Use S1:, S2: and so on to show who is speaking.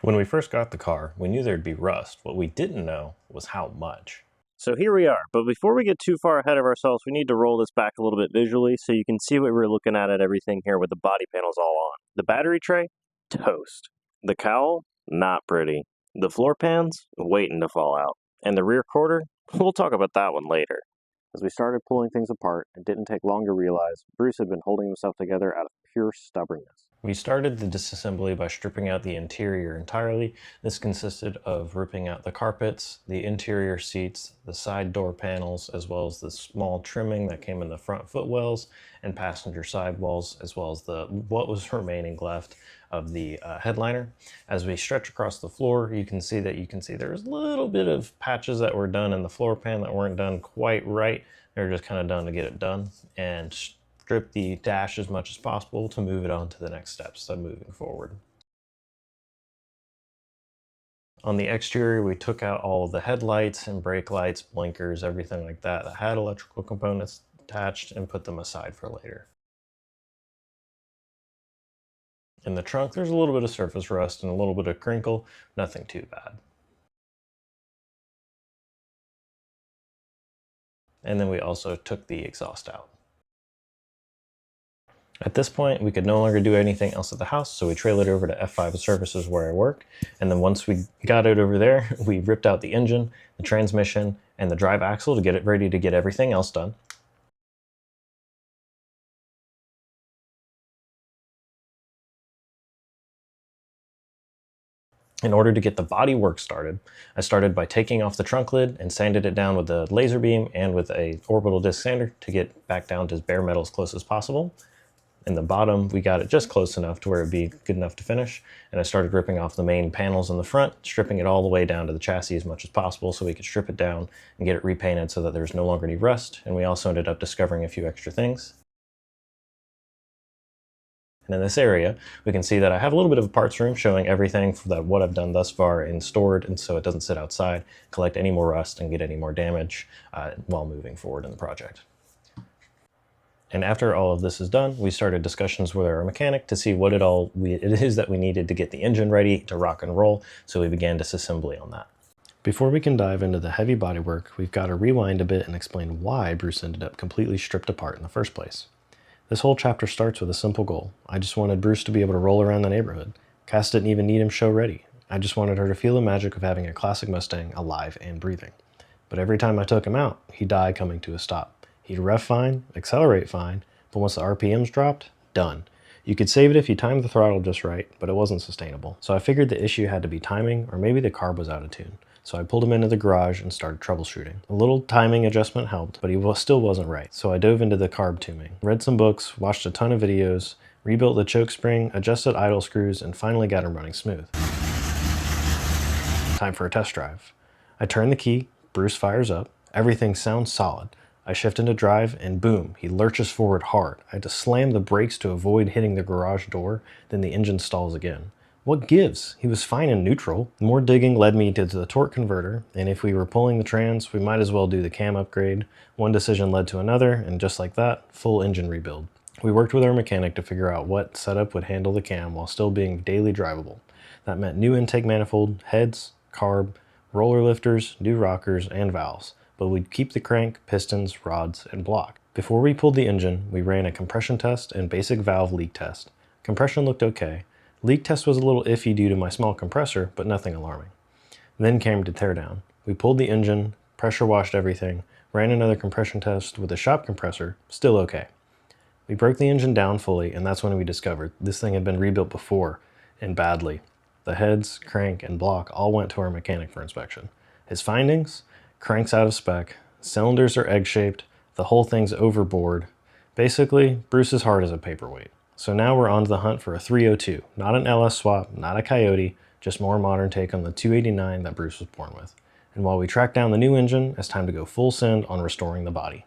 S1: When we first got the car, we knew there'd be rust. What we didn't know was how much.
S2: So here we are, but before we get too far ahead of ourselves, we need to roll this back a little bit visually so you can see what we're looking at everything here with the body panels all on. The battery tray, toast. The cowl, not pretty. The floor pans, waiting to fall out. And the rear quarter, we'll talk about that one later. As we started pulling things apart, it didn't take long to realize Bruce had been holding himself together out of pure stubbornness.
S1: We started the disassembly by stripping out the interior entirely. This consisted of ripping out the carpets, the interior seats, the side door panels, as well as the small trimming that came in the front footwells and passenger sidewalls, as well as what was remaining left of the headliner. As we stretch across the floor, you can see there's a little bit of patches that were done in the floor pan that weren't done quite right. They're just kind of done to get it done, and strip the dash as much as possible to move it on to the next steps of moving forward. On the exterior, we took out all of the headlights and brake lights, blinkers, everything like that that had electrical components attached, and put them aside for later. In the trunk, there's a little bit of surface rust and a little bit of crinkle, nothing too bad. And then we also took the exhaust out. At this point, we could no longer do anything else at the house, so we trailed it over to F5 Services where I work. And then once we got it over there, we ripped out the engine, the transmission, and the drive axle to get it ready to get everything else done. In order to get the body work started, I started by taking off the trunk lid and sanded it down with a laser beam and with a orbital disc sander to get back down to bare metal as close as possible. In the bottom, we got it just close enough to where it'd be good enough to finish. And I started ripping off the main panels in the front, stripping it all the way down to the chassis as much as possible so we could strip it down and get it repainted so that there's no longer any rust. And we also ended up discovering a few extra things. And in this area, we can see that I have a little bit of a parts room showing everything for what I've done thus far and stored, and so it doesn't sit outside, collect any more rust, and get any more damage while moving forward in the project. And after all of this is done, we started discussions with our mechanic to see what it is that we needed to get the engine ready to rock and roll, so we began disassembly on that. Before we can dive into the heavy bodywork, we've got to rewind a bit and explain why Bruce ended up completely stripped apart in the first place. This whole chapter starts with a simple goal. I just wanted Bruce to be able to roll around the neighborhood. Cass didn't even need him show ready. I just wanted her to feel the magic of having a classic Mustang alive and breathing. But every time I took him out, he'd die coming to a stop. He'd rev fine, accelerate fine, but once the RPMs dropped, done. You could save it if you timed the throttle just right, but it wasn't sustainable. So I figured the issue had to be timing, or maybe the carb was out of tune. So I pulled him into the garage and started troubleshooting. A little timing adjustment helped, but he still wasn't right. So I dove into the carb tuning, read some books, watched a ton of videos, rebuilt the choke spring, adjusted idle screws, and finally got him running smooth. Time for a test drive. I turn the key, Bruce fires up, everything sounds solid. I shift into drive and boom, he lurches forward hard. I had to slam the brakes to avoid hitting the garage door, then the engine stalls again. What gives? He was fine in neutral. More digging led me to the torque converter, and if we were pulling the trans, we might as well do the cam upgrade. One decision led to another, and just like that, full engine rebuild. We worked with our mechanic to figure out what setup would handle the cam while still being daily drivable. That meant new intake manifold, heads, carb, roller lifters, new rockers, and valves. But we'd keep the crank, pistons, rods, and block. Before we pulled the engine, we ran a compression test and basic valve leak test. Compression looked okay. Leak test was a little iffy due to my small compressor, but nothing alarming. Then came to teardown. We pulled the engine, pressure washed everything, ran another compression test with a shop compressor, still okay. We broke the engine down fully, and that's when we discovered this thing had been rebuilt before, and badly. The heads, crank, and block all went to our mechanic for inspection. His findings? Crank's out of spec, cylinders are egg-shaped, the whole thing's overboard. Basically, Bruce's heart is a paperweight. So now we're on to the hunt for a 302, not an LS swap, not a Coyote, just more modern take on the 289 that Bruce was born with. And while we track down the new engine, it's time to go full send on restoring the body.